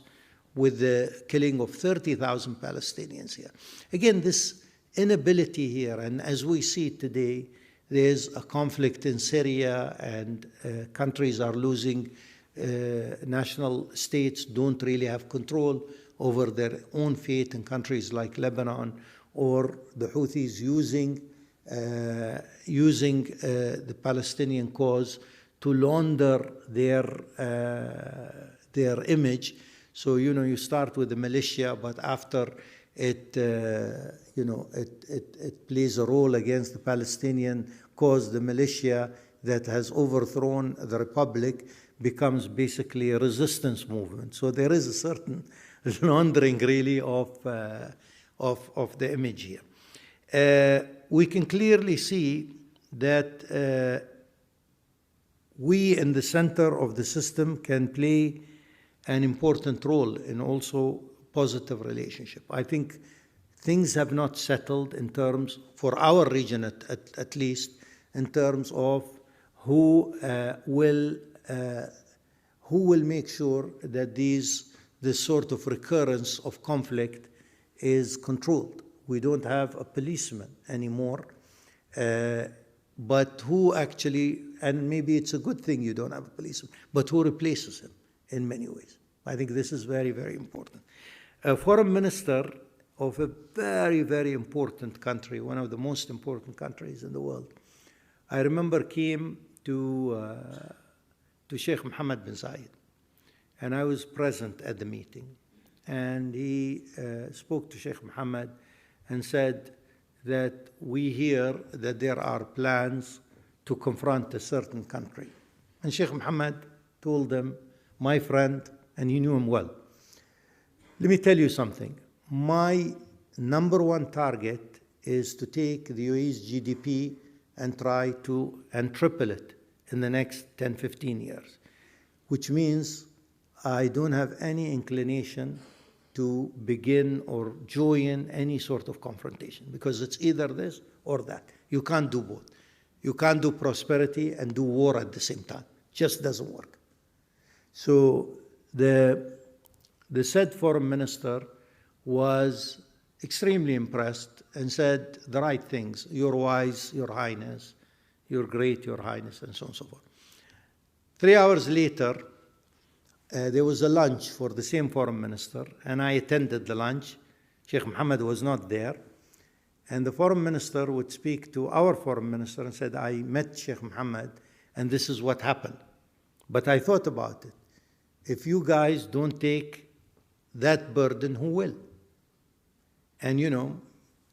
with the killing of 30,000 Palestinians here. Again, this inability here, and as we see today, there's a conflict in Syria, and countries are losing, national states don't really have control over their own fate in countries like Lebanon, or the Houthis using the Palestinian cause to launder their image. So, you know, you start with the militia, but after it plays a role against the Palestinian cause, the militia that has overthrown the republic becomes basically a resistance movement. So there is a certain laundering really of the image here. We can clearly see that we in the center of the system can play an important role in also positive relationship. I think things have not settled in terms, for our region at least, in terms of who will make sure that this sort of recurrence of conflict is controlled. We don't have a policeman anymore, but who actually, and maybe it's a good thing you don't have a policeman, but who replaces him in many ways. I think this is very, very important. A foreign minister of a very, very important country, one of the most important countries in the world, I remember came to Sheikh Mohammed bin Zayed. and I was present at the meeting. And he spoke to Sheikh Mohammed and said that we hear that there are plans to confront a certain country. And Sheikh Mohammed told them, my friend, and he knew him well, let me tell you something. My number one target is to take the UAE's GDP and try to triple it in the next 10, 15 years, which means I don't have any inclination to begin or join any sort of confrontation, because it's either this or that. You can't do both. You can't do prosperity and do war at the same time. Just doesn't work. So the said foreign minister was extremely impressed and said the right things. You're wise, Your Highness. You're great, Your Highness, and so on and so forth. 3 hours later, there was a lunch for the same foreign minister, and I attended the lunch. Sheikh Mohammed was not there. And the foreign minister would speak to our foreign minister and said, I met Sheikh Mohammed, and this is what happened. But I thought about it. If you guys don't take that burden, who will? And you know,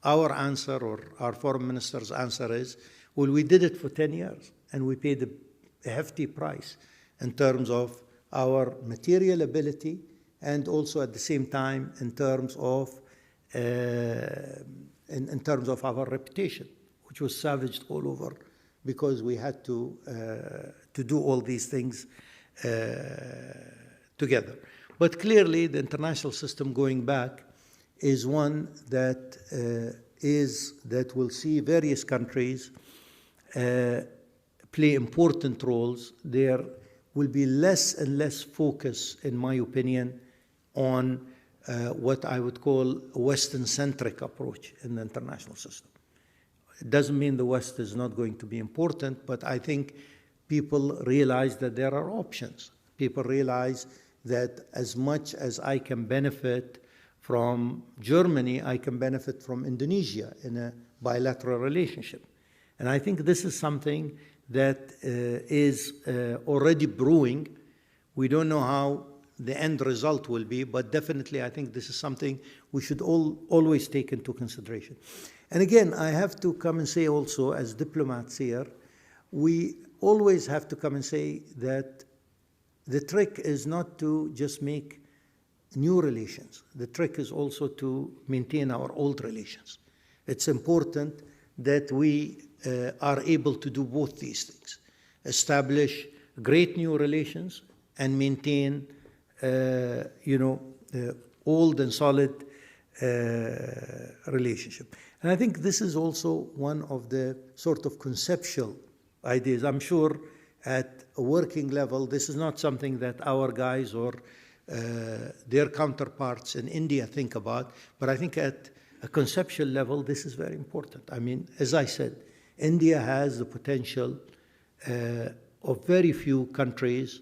our answer, or our foreign minister's answer is, well, we did it for 10 years, and we paid a hefty price in terms of our material ability, and also at the same time in terms of our reputation, which was savaged all over, because we had to do all these things together. But clearly, the international system going back is one that will see various countries play important roles. There will be less and less focus, in my opinion, on what I would call a Western-centric approach in the international system. It doesn't mean the West is not going to be important, but I think people realize that there are options. People realize that as much as I can benefit from Germany, I can benefit from Indonesia in a bilateral relationship. And I think this is something that is already brewing. We don't know how the end result will be, but definitely I think this is something we should always take into consideration. And again, I have to come and say also, as diplomats here, we always have to come and say that the trick is not to just make new relations. The trick is also to maintain our old relations. It's important that we are able to do both these things, establish great new relations and maintain old and solid relationship. And I think this is also one of the sort of conceptual ideas. I'm sure at a working level, this is not something that our guys or their counterparts in India think about, but I think at a conceptual level, this is very important. I mean, as I said, India has the potential of very few countries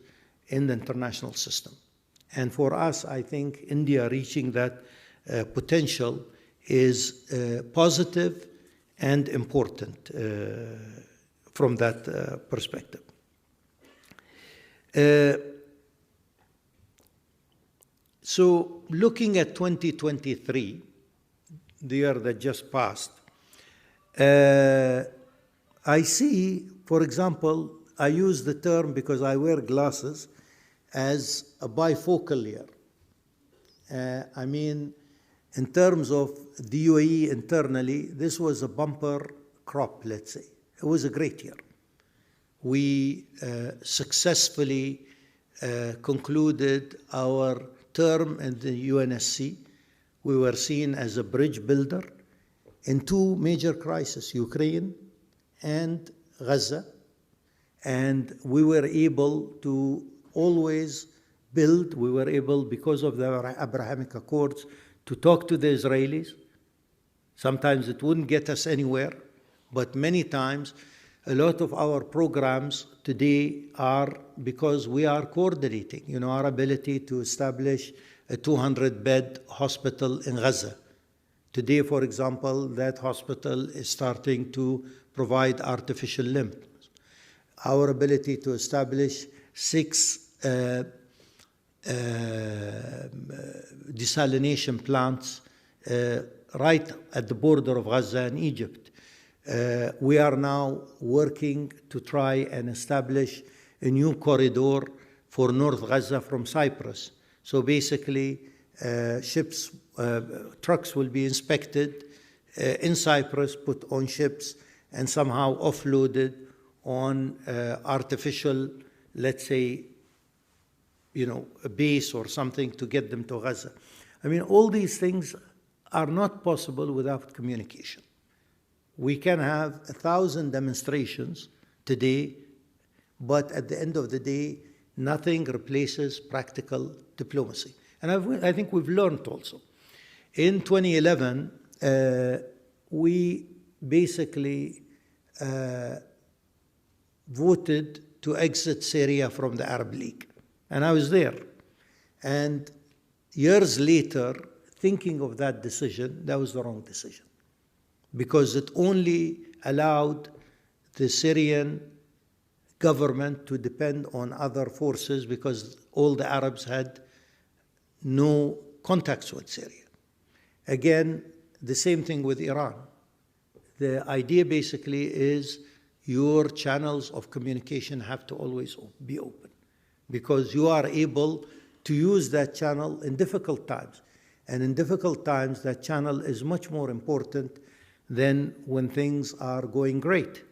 in the international system. And for us, I think India reaching that potential is positive and important from that perspective. So looking at 2023, the year that just passed, I see, for example, I use the term, because I wear glasses, as a bifocal year. I mean, in terms of the UAE internally, this was a bumper crop, let's say. It was a great year. We successfully concluded our term in the UNSC. We were seen as a bridge builder in two major crises, Ukraine and Gaza. And we were able to always build. We were able, because of the Abrahamic Accords, to talk to the Israelis. Sometimes it wouldn't get us anywhere, but many times a lot of our programs today are because we are coordinating. You know, our ability to establish a 200-bed hospital in Gaza. Today, for example, that hospital is starting to provide artificial limbs. Our ability to establish 6 desalination plants right at the border of Gaza and Egypt. We are now working to try and establish a new corridor for North Gaza from Cyprus. So basically, trucks will be inspected in Cyprus, put on ships, and somehow offloaded on artificial, let's say, a base or something to get them to Gaza. I mean, all these things are not possible without communication. We can have 1,000 demonstrations today, but at the end of the day, nothing replaces practical diplomacy. And I think we've learned also. In 2011, we basically voted to exit Syria from the Arab League. And I was there. And years later, thinking of that decision, that was the wrong decision. Because it only allowed the Syrian government to depend on other forces, because all the Arabs had no contacts with Syria. Again, the same thing with Iran. The idea basically is your channels of communication have to always be open, because you are able to use that channel in difficult times. And in difficult times, that channel is much more important than when things are going great.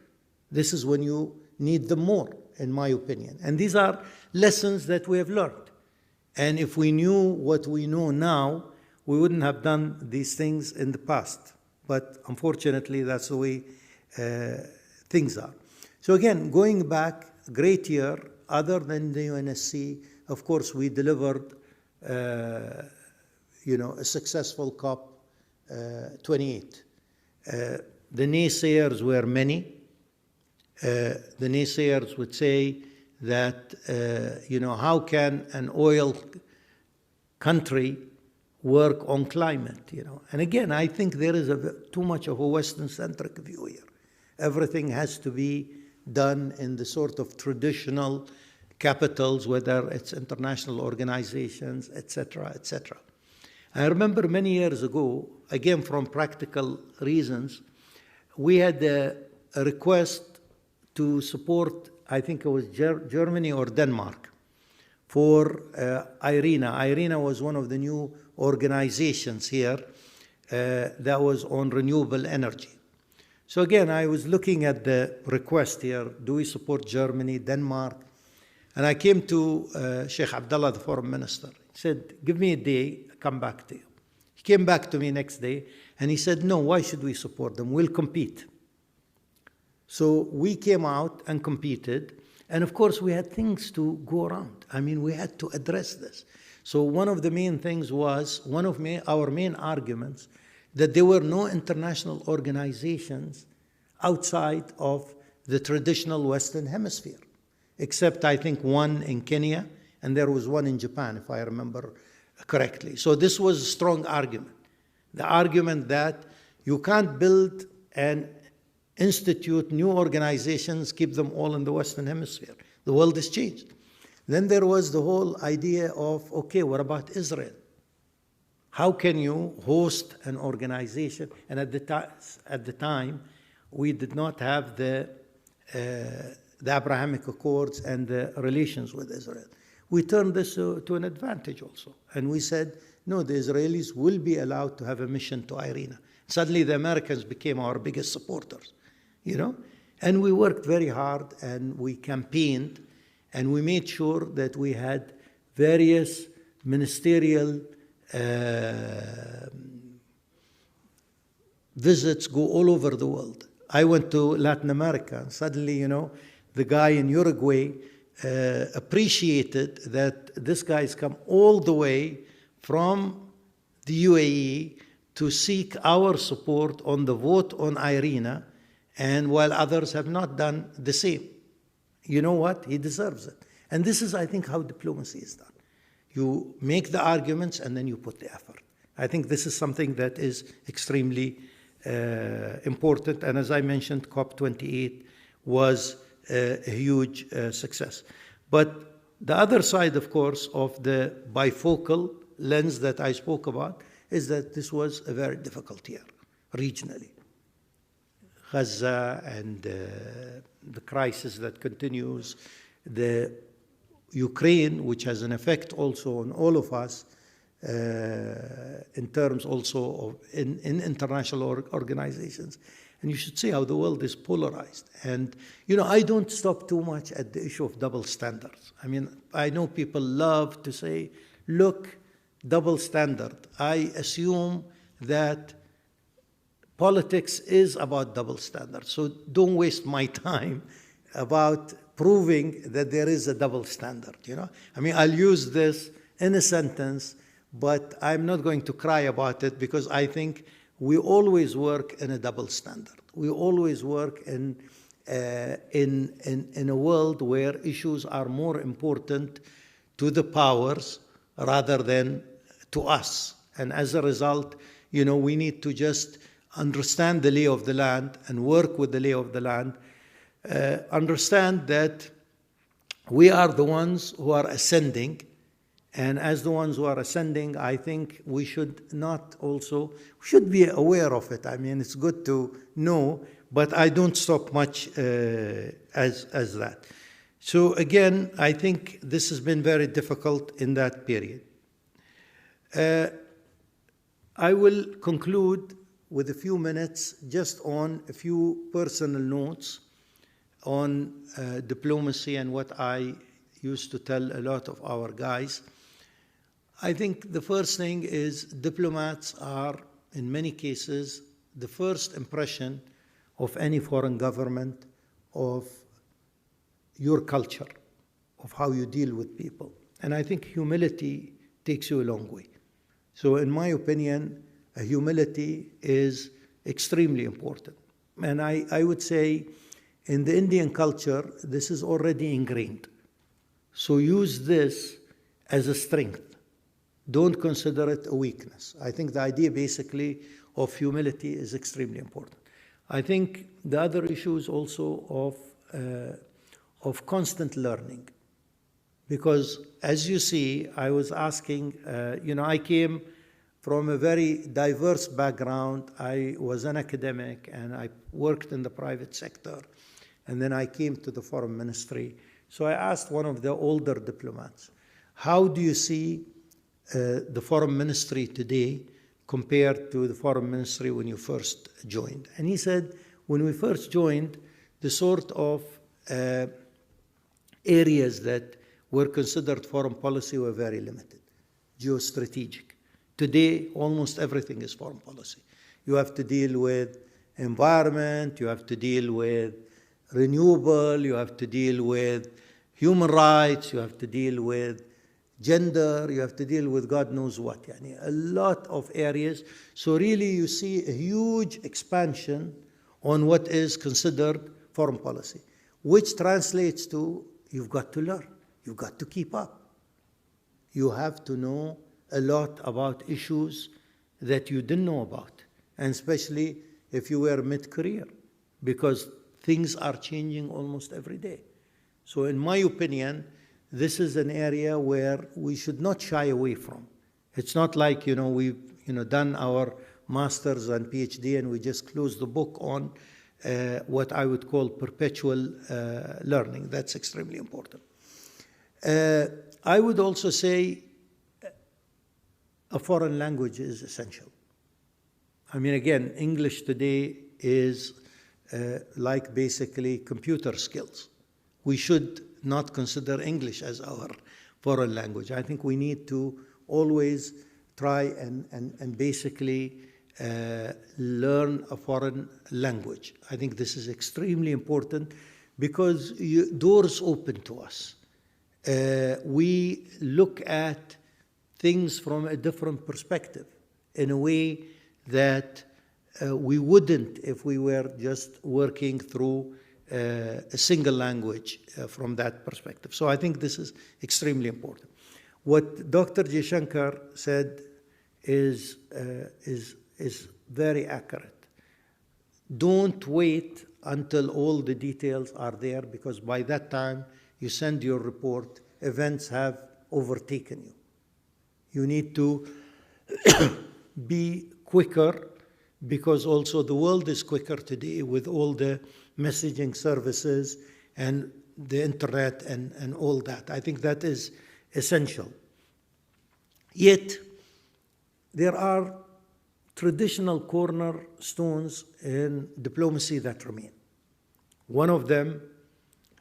This is when you need them more, in my opinion. And these are lessons that we have learned. And if we knew what we know now, we wouldn't have done these things in the past. But unfortunately, that's the way things are. So again, going back, great year. Other than the UNSC, of course, we delivered a successful COP 28. The naysayers were many. The naysayers would say that, how can an oil country work on climate, And again, I think there is too much of a Western-centric view here. Everything has to be done in the sort of traditional capitals, whether it's international organizations, etc., etc. I remember many years ago, again from practical reasons, we had a request to support, I think it was Germany or Denmark, for IRENA. IRENA was one of the new organizations here that was on renewable energy. So again, I was looking at the request here, do we support Germany, Denmark? And I came to Sheikh Abdullah, the foreign minister. He said, give me a day, I'll come back to you. He came back to me next day, and he said, no, why should we support them? We'll compete. So we came out and competed, and of course we had things to go around. I mean, we had to address this. So one of the main things was, our main arguments, that there were no international organizations outside of the traditional Western Hemisphere, except I think one in Kenya, and there was one in Japan, if I remember correctly. So this was a strong argument. The argument that you can't build and institute new organizations, keep them all in the Western Hemisphere. The world has changed. Then there was the whole idea of, okay, what about Israel? How can you host an organization? And at the time, we did not have the Abrahamic Accords and the relations with Israel. We turned this to an advantage also. And we said, no, the Israelis will be allowed to have a mission to IRENA. Suddenly the Americans became our biggest supporters, And we worked very hard, and we campaigned, and we made sure that we had various ministerial visits go all over the world. I went to Latin America, and suddenly, the guy in Uruguay appreciated that this guy's come all the way from the UAE to seek our support on the vote on IRENA, and while others have not done the same. You know what? He deserves it. And this is, I think, how diplomacy is done. You make the arguments, and then you put the effort. I think this is something that is extremely important. And as I mentioned, COP28 was a huge success. But The other side, of course, of the bifocal lens that I spoke about is that this was a very difficult year regionally. Gaza and the crisis that continues, the Ukraine, which has an effect also on all of us in terms also of in international organizations. And you should see how the world is polarized. And, you know, I don't stop too much at the issue of double standards. I mean, I know people love to say, look, double standard. I assume that politics is about double standards. So don't waste my time about proving that there is a double standard, you know. I mean, I'll use this in a sentence, but I'm not going to cry about it because I think we always work in a double standard. We always work in a world where issues are more important to the powers rather than to us. And as a result, you know, we need to just understand the lay of the land and work with the lay of the land. Understand that we are the ones who are ascending, and as the ones who are ascending, I think we should not also, we should be aware of it. I mean, it's good to know, but I don't stop much as that. So again, I think this has been very difficult in that period. I will conclude with a few minutes just on a few personal notes on diplomacy and what I used to tell a lot of our guys. I think the first thing is diplomats are, in many cases, the first impression of any foreign government of your culture, of how you deal with people. And I think humility takes you a long way. So in my opinion, humility is extremely important. And I would say in the Indian culture, this is already ingrained. So use this as a strength. Don't consider it a weakness. I think the idea basically of humility is extremely important. I think the other issue is also of constant learning. Because as you see, I was asking, you know, I came from a very diverse background. I was an academic and I worked in the private sector. And then I came to the foreign ministry. So I asked one of the older diplomats, how do you see the foreign ministry today compared to the foreign ministry when you first joined? And he said, when we first joined, the sort of areas that were considered foreign policy were very limited, geostrategic. Today, almost everything is foreign policy. You have to deal with environment, you have to deal with renewable, you have to deal with human rights, you have to deal with gender, you have to deal with God knows what. Yani a lot of areas. So really you see a huge expansion on what is considered foreign policy, which translates to you've got to learn, you've got to keep up. You have to know a lot about issues that you didn't know about, and especially if you were mid-career, because things are changing almost every day. So in my opinion, this is an area where we should not shy away from. It's not like, you know, we've done our master's and PhD and we just close the book on what I would call perpetual learning. That's extremely important. I would also say a foreign language is essential. I mean, again, English today is like basically computer skills. We should not consider English as our foreign language. I think we need to always try and basically learn a foreign language. I think this is extremely important because doors open to us. We look at things from a different perspective in a way that we wouldn't if we were just working through a single language from that perspective. So I think this is extremely important. What Dr. Jaishankar said is very accurate. Don't wait until all the details are there, because by that time you send your report events have overtaken you. You need to be quicker, because also the world is quicker today with all the messaging services and the internet and all that. I think that is essential. Yet, there are traditional cornerstones in diplomacy that remain. One of them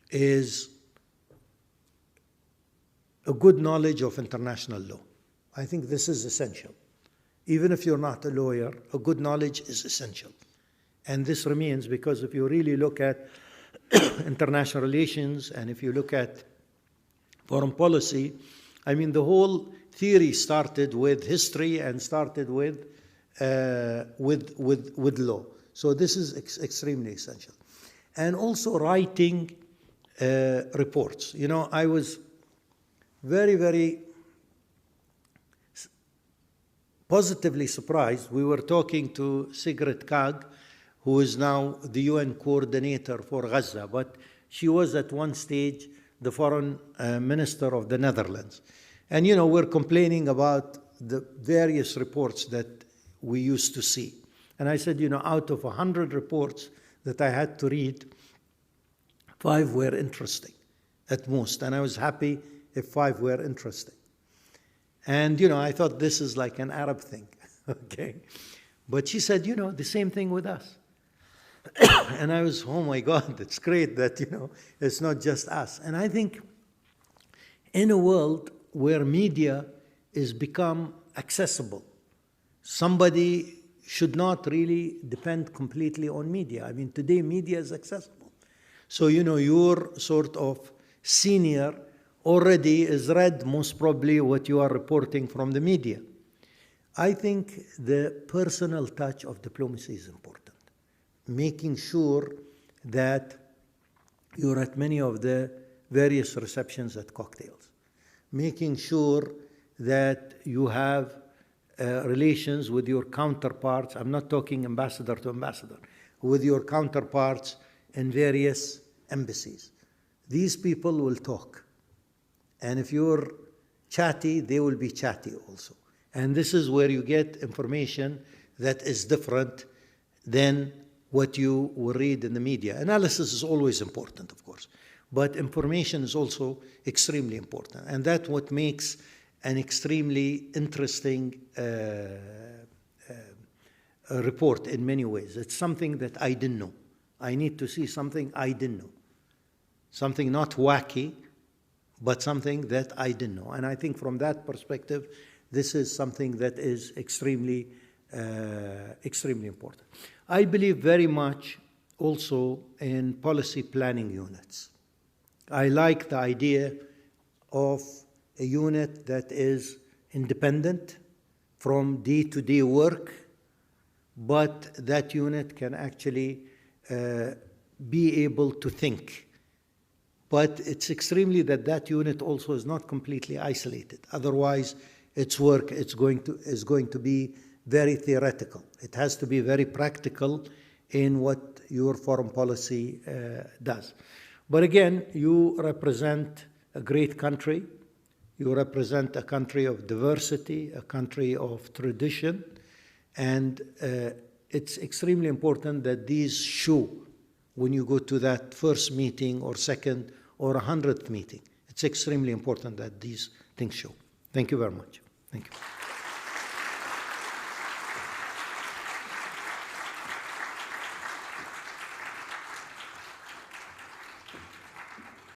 is a good knowledge of international law. I think this is essential. Even if you're not a lawyer, a good knowledge is essential. And this remains because if you really look at international relations and if you look at foreign policy, I mean, the whole theory started with history and started with law. So this is extremely essential. And also writing reports. You know, I was very, very positively surprised. We were talking to Sigrid Kaag, who is now the UN coordinator for Gaza, but she was at one stage the foreign minister of the Netherlands. And, you know, we're complaining about the various reports that we used to see. And I said, you know, out of 100 reports that I had to read, 5 were interesting at most. And I was happy if 5 were interesting. And, you know, I thought this is like an Arab thing, okay? But she said, you know, the same thing with us. And I was, oh my God, it's great that, you know, it's not just us. And I think in a world where media is become accessible, somebody should not really depend completely on media. I mean, today media is accessible. So, you know, your sort of senior already is read most probably what you are reporting from the media. I think the personal touch of diplomacy is important. Making sure that you're at many of the various receptions at cocktails. Making sure that you have relations with your counterparts. I'm not talking ambassador to ambassador, with your counterparts in various embassies. These people will talk. And if you're chatty, they will be chatty also. And this is where you get information that is different than what you will read in the media. Analysis is always important, of course, but information is also extremely important. And that's what makes an extremely interesting report in many ways. It's something that I didn't know. I need to see something I didn't know. Something not wacky, but something that I didn't know. And I think from that perspective, this is something that is extremely, extremely important. I believe very much also in policy planning units. I like the idea of a unit that is independent from day-to-day work, but that unit can actually be able to think. But it's extremely that unit also is not completely isolated. Otherwise, its work is going to be very theoretical. It has to be very practical in what your foreign policy does. But again, you represent a great country. You represent a country of diversity, a country of tradition, and it's extremely important that these show when you go to that first meeting or second or 100th meeting. It's extremely important that these things show. Thank you very much. Thank you.